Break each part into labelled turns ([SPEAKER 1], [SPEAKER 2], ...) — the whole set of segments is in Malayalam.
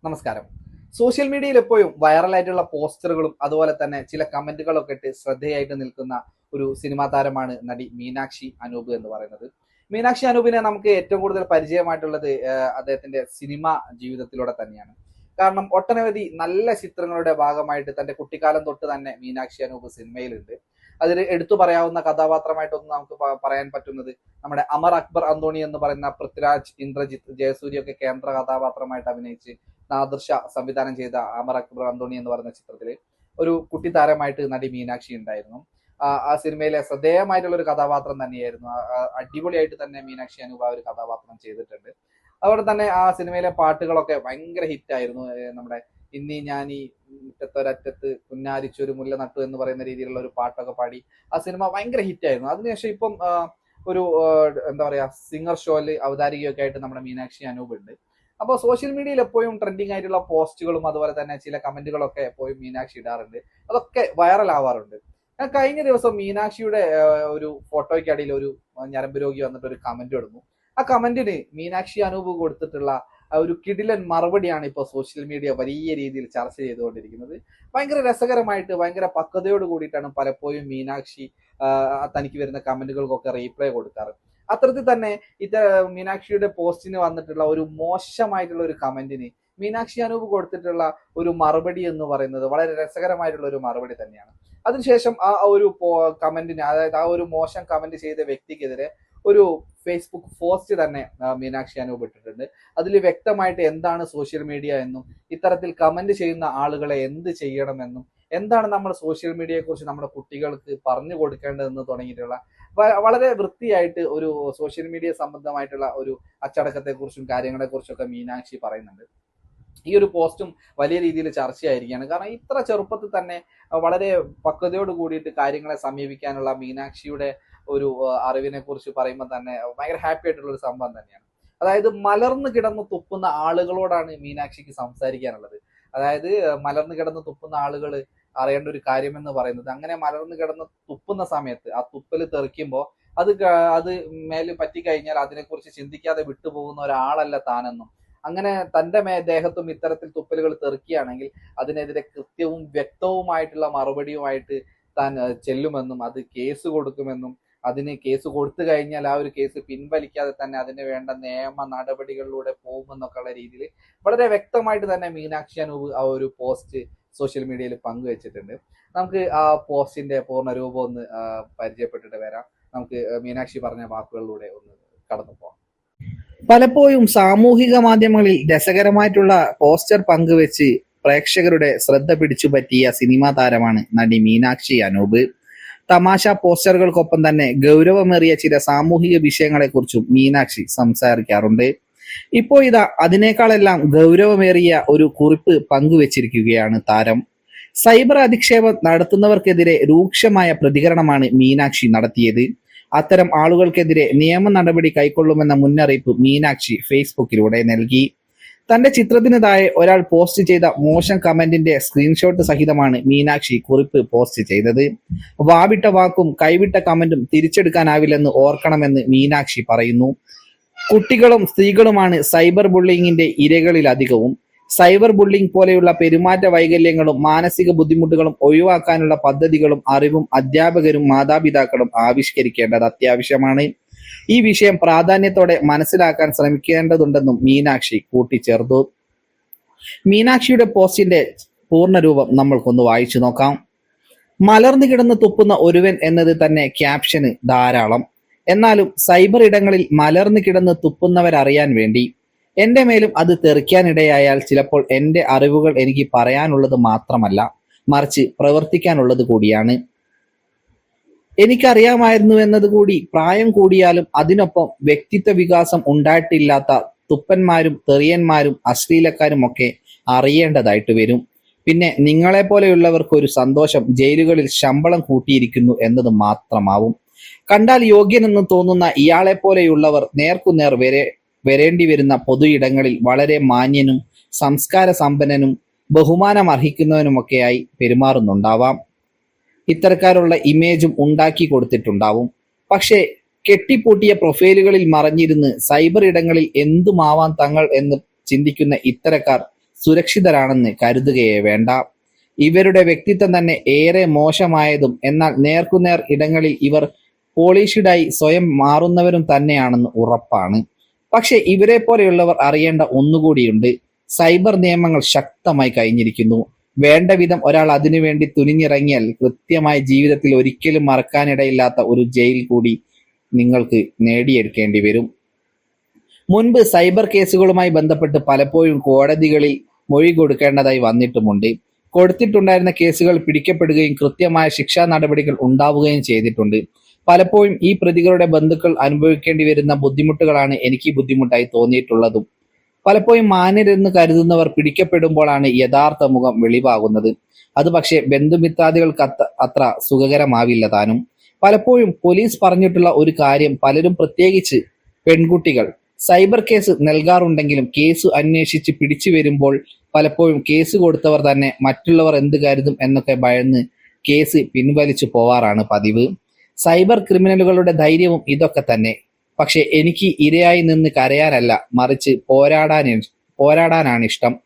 [SPEAKER 1] നമസ്കാരം. സോഷ്യൽ മീഡിയയിൽ എപ്പോഴും വൈറലായിട്ടുള്ള പോസ്റ്ററുകളും അതുപോലെ തന്നെ ചില കമന്റുകളൊക്കെ ഇട്ട് ശ്രദ്ധയായിട്ട് നിൽക്കുന്ന ഒരു സിനിമാ താരമാണ് നടി മീനാക്ഷി അനൂപ് എന്ന് പറയുന്നത്. മീനാക്ഷി അനൂപിനെ നമുക്ക് ഏറ്റവും കൂടുതൽ പരിചയമായിട്ടുള്ളത് അദ്ദേഹത്തിന്റെ സിനിമ ജീവിതത്തിലൂടെ തന്നെയാണ്. കാരണം ഒട്ടനവധി നല്ല ചിത്രങ്ങളുടെ ഭാഗമായിട്ട് തന്റെ കുട്ടിക്കാലം തൊട്ട് തന്നെ മീനാക്ഷി അനൂപ് സിനിമയിലുണ്ട്. അതിൽ എടുത്തു പറയാവുന്ന കഥാപാത്രമായിട്ടൊന്നും നമുക്ക് പറയാൻ പറ്റുന്നത് നമ്മുടെ അമർ അക്ബർ അന്തോണി എന്ന് പറയുന്ന പൃഥ്വിരാജ്, ഇന്ദ്രജിത്ത്, ജയസൂര്യ ഒക്കെ കേന്ദ്ര കഥാപാത്രമായിട്ട് അഭിനയിച്ച് നാദിർഷ സംവിധാനം ചെയ്ത അമർ അക്ബർ അന്തോണി എന്ന് പറയുന്ന ചിത്രത്തിൽ ഒരു കുട്ടി താരമായിട്ട് നടി മീനാക്ഷി ഉണ്ടായിരുന്നു. ആ സിനിമയിലെ ശ്രദ്ധേയമായിട്ടുള്ള ഒരു കഥാപാത്രം തന്നെയായിരുന്നു. അടിപൊളിയായിട്ട് തന്നെ മീനാക്ഷി അനൂപ് ആ ഒരു കഥാപാത്രം ചെയ്തിട്ടുണ്ട്. അതുപോലെ തന്നെ ആ സിനിമയിലെ പാട്ടുകളൊക്കെ ഭയങ്കര ഹിറ്റായിരുന്നു. നമ്മുടെ ഇന്നീ ഞാൻ ഈ മുറ്റത്തൊരറ്റത്ത് കുഞ്ഞാരിച്ചൊരു മുല്ല നട്ടു എന്ന് പറയുന്ന രീതിയിലുള്ള ഒരു പാട്ടൊക്കെ പാടി ആ സിനിമ ഭയങ്കര ഹിറ്റായിരുന്നു. അതിനുശേഷം ഇപ്പം ഒരു എന്താ പറയാ സിംഗർ ഷോയില് അവതാരികയൊക്കെ ആയിട്ട് നമ്മുടെ മീനാക്ഷി അനൂപ് ഉണ്ട്. അപ്പോൾ സോഷ്യൽ മീഡിയയിൽ എപ്പോഴും ട്രെൻഡിങ് ആയിട്ടുള്ള പോസ്റ്റുകളും അതുപോലെ തന്നെ ചില കമന്റുകളൊക്കെ എപ്പോഴും മീനാക്ഷി ഇടാറുണ്ട്. അതൊക്കെ വൈറൽ ആവാറുണ്ട്. ഞാൻ കഴിഞ്ഞ ദിവസം മീനാക്ഷിയുടെ ഒരു ഫോട്ടോയ്ക്കടിയിൽ ഒരു ഞരമ്പ് രോഗി വന്നിട്ട് ഒരു കമന്റ് ഇടുന്നു. ആ കമന്റിന് മീനാക്ഷി അനൂപ് കൊടുത്തിട്ടുള്ള ഒരു കിടിലൻ മറുപടിയാണ് ഇപ്പോൾ സോഷ്യൽ മീഡിയ വലിയ രീതിയിൽ ചർച്ച ചെയ്തുകൊണ്ടിരിക്കുന്നത്. ഭയങ്കര രസകരമായിട്ട് ഭയങ്കര പക്വതയോട് കൂടിയിട്ടാണ് പലപ്പോഴും മീനാക്ഷി തനിക്ക് വരുന്ന കമന്റുകൾക്കൊക്കെ റീപ്ലൈ കൊടുക്കാറ്. അത്തരത്തിൽ തന്നെ മീനാക്ഷിയുടെ പോസ്റ്റിന് വന്നിട്ടുള്ള ഒരു മോശമായിട്ടുള്ള ഒരു കമന്റിന് മീനാക്ഷി അനൂപ് കൊടുത്തിട്ടുള്ള ഒരു മറുപടി എന്ന് പറയുന്നത് വളരെ രസകരമായിട്ടുള്ള ഒരു മറുപടി തന്നെയാണ്. അതിനുശേഷം ആ ഒരു കമന്റിന്, അതായത് ആ ഒരു മോശം കമന്റ് ചെയ്ത വ്യക്തിക്കെതിരെ ഒരു ഫേസ്ബുക്ക് പോസ്റ്റ് തന്നെ മീനാക്ഷി അനൂപ് ഇട്ടിട്ടുണ്ട്. അതിൽ വ്യക്തമായിട്ട് എന്താണ് സോഷ്യൽ മീഡിയ എന്നും ഇത്തരത്തിൽ കമന്റ് ചെയ്യുന്ന ആളുകളെ എന്ത് ചെയ്യണമെന്നും എന്താണ് നമ്മൾ സോഷ്യൽ മീഡിയയെ കുറിച്ച് നമ്മുടെ കുട്ടികൾക്ക് പറഞ്ഞു കൊടുക്കേണ്ടതെന്ന് തുടങ്ങിയിട്ടുള്ള വളരെ വൃത്തിയായിട്ട് ഒരു സോഷ്യൽ മീഡിയ സംബന്ധമായിട്ടുള്ള ഒരു അച്ചടക്കത്തെക്കുറിച്ചും കാര്യങ്ങളെക്കുറിച്ചും ഒക്കെ മീനാക്ഷി പറയുന്നുണ്ട്. ഈ ഒരു പോസ്റ്റും വലിയ രീതിയിൽ ചർച്ചയായിരിക്കുകയാണ്. കാരണം ഇത്ര ചെറുപ്പത്തിൽ തന്നെ വളരെ പക്വതയോട് കൂടിയിട്ട് കാര്യങ്ങളെ സമീപിക്കാനുള്ള മീനാക്ഷിയുടെ ഒരു അറിവിനെ കുറിച്ച് പറയുമ്പോൾ തന്നെ ഭയങ്കര ഹാപ്പി ആയിട്ടുള്ള ഒരു സംഭവം തന്നെയാണ്. അതായത് മലർന്നു കിടന്ന് തുപ്പുന്ന ആളുകളോടാണ് മീനാക്ഷിക്ക് സംസാരിക്കാനുള്ളത്. അതായത് മലർന്നു കിടന്ന് തുപ്പുന്ന ആളുകൾ അറിയേണ്ട ഒരു കാര്യം എന്ന് പറയുന്നത്, അങ്ങനെ മലർന്നു കിടന്ന് തുപ്പുന്ന സമയത്ത് ആ തുപ്പല് തെറിക്കുമ്പോൾ അത് മേല് പറ്റിക്കഴിഞ്ഞാൽ അതിനെക്കുറിച്ച് ചിന്തിക്കാതെ വിട്ടുപോകുന്ന ഒരാളല്ല താനെന്നും, അങ്ങനെ തന്റെ ദേഹത്തും ഇത്തരത്തിൽ തുപ്പലുകൾ തെറിക്കുകയാണെങ്കിൽ അതിനെതിരെ കൃത്യവും വ്യക്തവുമായിട്ടുള്ള മറുപടിയുമായിട്ട് താൻ ചെല്ലുമെന്നും അത് കേസ് കൊടുക്കുമെന്നും, അതിന് കേസ് കൊടുത്തു കഴിഞ്ഞാൽ ആ ഒരു കേസ് പിൻവലിക്കാതെ തന്നെ അതിന് വേണ്ട നിയമ നടപടികളിലൂടെ പോകുമെന്നൊക്കെയുള്ള രീതിയിൽ വളരെ വ്യക്തമായിട്ട് തന്നെ മീനാക്ഷി അനൂപ് ആ ഒരു പോസ്റ്റ് സോഷ്യൽ മീഡിയയിൽ പങ്കുവെച്ചിട്ടുണ്ട്. നമുക്ക് ആ പോസ്റ്റിന്റെ പൂർണ്ണ രൂപം ഒന്ന് പരിചയപ്പെട്ടിട്ട് വരാം. നമുക്ക് മീനാക്ഷി പറഞ്ഞ വാക്കുകളിലൂടെ ഒന്ന് കടന്നു പോകാം.
[SPEAKER 2] പലപ്പോഴും സാമൂഹിക മാധ്യമങ്ങളിൽ രസകരമായിട്ടുള്ള പോസ്റ്റർ പങ്കുവെച്ച് പ്രേക്ഷകരുടെ ശ്രദ്ധ പിടിച്ചുപറ്റിയ സിനിമാ താരമാണ് നടി മീനാക്ഷി അനൂപ്. തമാശ പോസ്റ്ററുകൾക്കൊപ്പം തന്നെ ഗൗരവമേറിയ ചില സാമൂഹിക വിഷയങ്ങളെക്കുറിച്ചും മീനാക്ഷി സംസാരിക്കാറുണ്ട്. ഇപ്പോൾ ഇതാ അതിനേക്കാളെല്ലാം ഗൗരവമേറിയ ഒരു കുറിപ്പ് പങ്കുവച്ചിരിക്കുകയാണ് താരം. സൈബർ അധിക്ഷേപം നടത്തുന്നവർക്കെതിരെ രൂക്ഷമായ പ്രതികരണമാണ് മീനാക്ഷി നടത്തിയത്. അത്തരം ആളുകൾക്കെതിരെ നിയമ നടപടി കൈക്കൊള്ളുമെന്ന മുന്നറിയിപ്പ് മീനാക്ഷി ഫേസ്ബുക്കിലൂടെ നൽകി. തന്റെ ചിത്രത്തിന് താഴെ ഒരാൾ പോസ്റ്റ് ചെയ്ത മോശം കമന്റിന്റെ സ്ക്രീൻഷോട്ട് സഹിതമാണ് മീനാക്ഷി കുറിപ്പ് പോസ്റ്റ് ചെയ്തത്. വാവിട്ട വാക്കും കൈവിട്ട കമന്റും തിരിച്ചെടുക്കാനാവില്ലെന്ന് ഓർക്കണമെന്ന് മീനാക്ഷി പറയുന്നു. കുട്ടികളും സ്ത്രീകളുമാണ് സൈബർ ബുള്ളിങ്ങിന്റെ ഇരകളിലധികവും. സൈബർ ബുള്ളിംഗ് പോലെയുള്ള പെരുമാറ്റ വൈകല്യങ്ങളും മാനസിക ബുദ്ധിമുട്ടുകളും ഒഴിവാക്കാനുള്ള പദ്ധതികളും അറിവും അധ്യാപകരും മാതാപിതാക്കളും ആവിഷ്കരിക്കേണ്ടത് അത്യാവശ്യമാണ്. ഈ വിഷയം പ്രാധാന്യത്തോടെ മനസ്സിലാക്കാൻ ശ്രമിക്കേണ്ടതുണ്ടെന്നും മീനാക്ഷി കൂട്ടിച്ചേർത്തു. മീനാക്ഷിയുടെ പോസ്റ്റിന്റെ പൂർണ്ണരൂപം നമ്മൾക്കൊന്ന് വായിച്ചു നോക്കാം. മലർന്നു കിടന്ന് തുപ്പുന്ന ഒരുവൻ എന്നത് തന്നെ ക്യാപ്ഷന് ധാരാളം. എന്നാലും സൈബർ ഇടങ്ങളിൽ മലർന്നു കിടന്ന് തുപ്പുന്നവരറിയാൻ വേണ്ടി എന്റെ മേലും അത് തെറിക്കാനിടയായാൽ ചിലപ്പോൾ എന്റെ അറിവുകൾ എനിക്ക് പറയാനുള്ളത് മാത്രമല്ല, മറിച്ച് പ്രവർത്തിക്കാനുള്ളത് കൂടിയാണ്. എനിക്കറിയാമായിരുന്നു എന്നത് കൂടി. പ്രായം കൂടിയാലും അതിനൊപ്പം വ്യക്തിത്വ വികാസം ഉണ്ടായിട്ടില്ലാത്ത തുപ്പന്മാരും തെറിയന്മാരും അശ്ലീലക്കാരും ഒക്കെ അറിയേണ്ടതായിട്ട് വരും. പിന്നെ നിങ്ങളെപ്പോലെയുള്ളവർക്ക് ഒരു സന്തോഷം ജയിലുകളിൽ ശമ്പളം കൂട്ടിയിരിക്കുന്നു എന്നത് മാത്രമാവും. കണ്ടാൽ യോഗ്യനെന്ന് തോന്നുന്ന ഇയാളെ പോലെയുള്ളവർ നേർക്കുനേർ വരേണ്ടി വരുന്ന പൊതു ഇടങ്ങളിൽ വളരെ മാന്യനും സംസ്കാര സമ്പന്നനും ബഹുമാനം അർഹിക്കുന്നവനുമൊക്കെയായി പെരുമാറുന്നുണ്ടാവാം. ഇത്തരക്കാരുള്ള ഇമേജും ഉണ്ടാക്കി കൊടുത്തിട്ടുണ്ടാവും. പക്ഷേ കെട്ടിപ്പൂട്ടിയ പ്രൊഫൈലുകളിൽ മറഞ്ഞിരുന്ന് സൈബർ ഇടങ്ങളിൽ എന്തുമാവാൻ തങ്ങൾ എന്ന് ചിന്തിക്കുന്ന ഇത്തരക്കാർ സുരക്ഷിതരാണെന്ന് കരുതുകയേ വേണ്ട. ഇവരുടെ വ്യക്തിത്വം തന്നെ ഏറെ മോശമായതും എന്നാൽ നേർക്കുനേർ ഇടങ്ങളിൽ ഇവർ പോളിഷ്ഡായി സ്വയം മാറുന്നവരും തന്നെയാണെന്ന് ഉറപ്പാണ്. പക്ഷെ ഇവരെ പോലെയുള്ളവർ അറിയേണ്ട ഒന്നുകൂടിയുണ്ട്. സൈബർ നിയമങ്ങൾ ശക്തമായി കഴിഞ്ഞിരിക്കുന്നു. വേണ്ട വിധം ഒരാൾ അതിനുവേണ്ടി തുനിഞ്ഞിറങ്ങിയാൽ കൃത്യമായി ജീവിതത്തിൽ ഒരിക്കലും മറക്കാനിടയില്ലാത്ത ഒരു ജയിൽ കൂടി നിങ്ങൾക്ക് നേടിയെടുക്കേണ്ടി വരും. മുൻപ് സൈബർ കേസുകളുമായി ബന്ധപ്പെട്ട് പലപ്പോഴും കോടതികളിൽ മൊഴി കൊടുക്കേണ്ടതായി വന്നിട്ടുമുണ്ട്. കൊടുത്തിട്ടുണ്ടായിരുന്ന കേസുകൾ പിടിക്കപ്പെടുകയും കൃത്യമായ ശിക്ഷാ നടപടികൾ ഉണ്ടാവുകയും ചെയ്തിട്ടുണ്ട്. പലപ്പോഴും ഈ പ്രതികളുടെ ബന്ധുക്കൾ അനുഭവിക്കേണ്ടി വരുന്ന ബുദ്ധിമുട്ടുകളാണ് എനിക്ക് ബുദ്ധിമുട്ടായി തോന്നിയിട്ടുള്ളതും. പലപ്പോഴും മാന്യരെന്ന് കരുതുന്നവർ പിടിക്കപ്പെടുമ്പോഴാണ് യഥാർത്ഥ മുഖം വെളിവാകുന്നത്. അത് പക്ഷേ ബന്ധുമിത്രാദികൾക്ക് അത്ര സുഖകരമാവില്ല താനും. പലപ്പോഴും പോലീസ് പറഞ്ഞിട്ടുള്ള ഒരു കാര്യം പലരും, പ്രത്യേകിച്ച് പെൺകുട്ടികൾ, സൈബർ കേസ് നൽകാറുണ്ടെങ്കിലും കേസ് അന്വേഷിച്ച് പിടിച്ചു വരുമ്പോൾ പലപ്പോഴും കേസ് കൊടുത്തവർ തന്നെ മറ്റുള്ളവർ എന്ത് കരുതും എന്നൊക്കെ ഭയന്ന് കേസ് പിൻവലിച്ചു പോവാറാണ് പതിവ്. സൈബർ ക്രിമിനലുകളുടെ ധൈര്യവും ഇതൊക്കെ തന്നെ. പക്ഷെ എനിക്ക് ഇരയായി നിന്ന് കരയാനല്ല, മറിച്ച് പോരാടാനാണ് ഇഷ്ടം.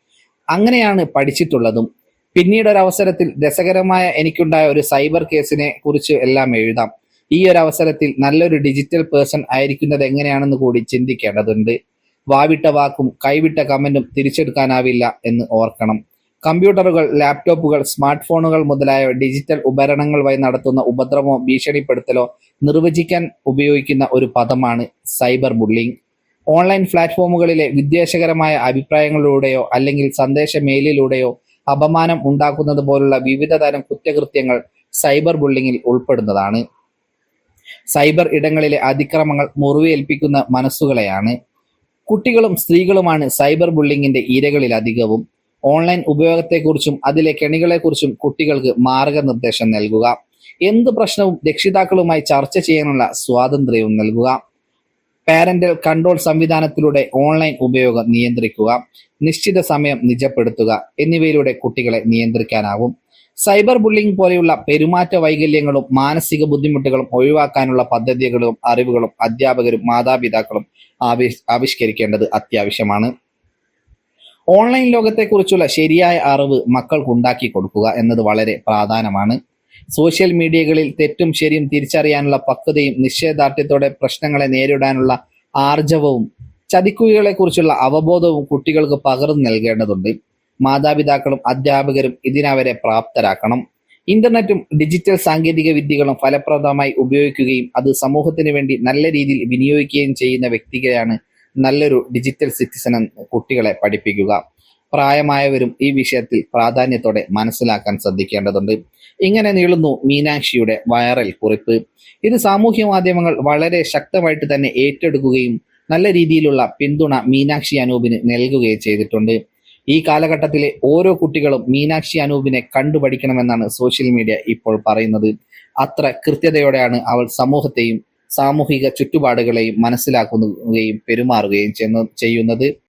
[SPEAKER 2] അങ്ങനെയാണ് പഠിച്ചിട്ടുള്ളതും. പിന്നീടൊരവസരത്തിൽ രസകരമായ എനിക്കുണ്ടായ ഒരു സൈബർ കേസിനെ കുറിച്ച് എല്ലാം എഴുതാം. ഈ ഒരു അവസരത്തിൽ നല്ലൊരു ഡിജിറ്റൽ പേഴ്സൺ ആയിരിക്കുന്നത് എങ്ങനെയാണെന്ന് കൂടി ചിന്തിക്കേണ്ടതുണ്ട്. വാവിട്ട വാക്കും കൈവിട്ട കമന്റും തിരിച്ചെടുക്കാനാവില്ല എന്ന് ഓർക്കണം. കമ്പ്യൂട്ടറുകൾ, ലാപ്ടോപ്പുകൾ, സ്മാർട്ട് ഫോണുകൾ മുതലായ ഡിജിറ്റൽ ഉപകരണങ്ങൾ വഴി നടത്തുന്ന ഉപദ്രവമോ ഭീഷണിപ്പെടുത്തലോ നിർവചിക്കാൻ ഉപയോഗിക്കുന്ന ഒരു പദമാണ് സൈബർ ബുള്ളിംഗ്. ഓൺലൈൻ പ്ലാറ്റ്ഫോമുകളിലെ വിദ്വേഷകരമായ അഭിപ്രായങ്ങളിലൂടെയോ അല്ലെങ്കിൽ സന്ദേശ മെയിലിലൂടെയോ അപമാനം ഉണ്ടാക്കുന്നത് പോലുള്ള വിവിധ തരം കുറ്റകൃത്യങ്ങൾ സൈബർ ബുള്ളിങ്ങിൽ ഉൾപ്പെടുന്നതാണ്. സൈബർ ഇടങ്ങളിലെ അതിക്രമങ്ങൾ മുറിവേൽപ്പിക്കുന്ന മനസ്സുകളെയാണ്. കുട്ടികളും സ്ത്രീകളുമാണ് സൈബർ ബുള്ളിങ്ങിന്റെ ഇരകളിൽ അധികവും. ഓൺലൈൻ ഉപയോഗത്തെക്കുറിച്ചും അതിലെ കെണികളെക്കുറിച്ചും കുട്ടികൾക്ക് മാർഗനിർദ്ദേശം നൽകുക. എന്ത് പ്രശ്നവും രക്ഷിതാക്കളുമായി ചർച്ച ചെയ്യാനുള്ള സ്വാതന്ത്ര്യവും നൽകുക. പാരന്റൽ കൺട്രോൾ സംവിധാനത്തിലൂടെ ഓൺലൈൻ ഉപയോഗം നിയന്ത്രിക്കുക. നിശ്ചിത സമയം നിജപ്പെടുത്തുക എന്നിവയിലൂടെ കുട്ടികളെ നിയന്ത്രിക്കാനാവും. സൈബർ ബുള്ളിംഗ് പോലെയുള്ള പെരുമാറ്റ വൈകല്യങ്ങളും മാനസിക ബുദ്ധിമുട്ടുകളും ഒഴിവാക്കാനുള്ള പദ്ധതികളും അറിവുകളും അധ്യാപകരും മാതാപിതാക്കളും ആവിഷ്കരിക്കേണ്ടത് അത്യാവശ്യമാണ്. ഓൺലൈൻ ലോകത്തെക്കുറിച്ചുള്ള ശരിയായ അറിവ് മക്കൾക്ക് ഉണ്ടാക്കി കൊടുക്കുക എന്നത് വളരെ പ്രാധാന്യമാണ്. സോഷ്യൽ മീഡിയകളിൽ തെറ്റും ശരിയും തിരിച്ചറിയാനുള്ള പക്വതയും നിശ്ചയദാർഢ്യത്തോടെ പ്രശ്നങ്ങളെ നേരിടാനുള്ള ആർജവവും ചതിക്കുഴികളെക്കുറിച്ചുള്ള അവബോധവും കുട്ടികൾക്ക് പകർന്നു നൽകേണ്ടതുണ്ട്. മാതാപിതാക്കളും അധ്യാപകരും ഇതിനവരെ പ്രാപ്തരാക്കണം. ഇന്റർനെറ്റും ഡിജിറ്റൽ സാങ്കേതിക വിദ്യകളും ഫലപ്രദമായി ഉപയോഗിക്കുകയും അത് സമൂഹത്തിന് വേണ്ടി നല്ല രീതിയിൽ വിനിയോഗിക്കുകയും ചെയ്യുന്ന വ്യക്തികളെയാണ് നല്ലൊരു ഡിജിറ്റൽ സിറ്റിസൺ എന്ന് കുട്ടികളെ പഠിപ്പിക്കുക. പ്രായമായവരും ഈ വിഷയത്തിൽ പ്രാധാന്യത്തോടെ മനസ്സിലാക്കാൻ ശ്രദ്ധിക്കേണ്ടതുണ്ട്. ഇങ്ങനെ നീളുന്നു മീനാക്ഷിയുടെ വൈറൽ കുറിപ്പ്. ഇത് സാമൂഹ്യ മാധ്യമങ്ങൾ വളരെ ശക്തമായിട്ട് തന്നെ ഏറ്റെടുക്കുകയും നല്ല രീതിയിലുള്ള പിന്തുണ മീനാക്ഷി അനൂപിന് നൽകുകയും ചെയ്തിട്ടുണ്ട്. ഈ കാലഘട്ടത്തിലെ ഓരോ കുട്ടികളും മീനാക്ഷി അനൂപിനെ കണ്ടുപഠിക്കണമെന്നാണ് സോഷ്യൽ മീഡിയ ഇപ്പോൾ പറയുന്നത്. അത്ര കൃത്യതയോടെയാണ് അവൾ സമൂഹത്തെയും സാമൂഹിക ചുറ്റുപാടുകളെയും മനസ്സിലാക്കുകയും പെരുമാറുകയും ചെയ്യുന്നത്.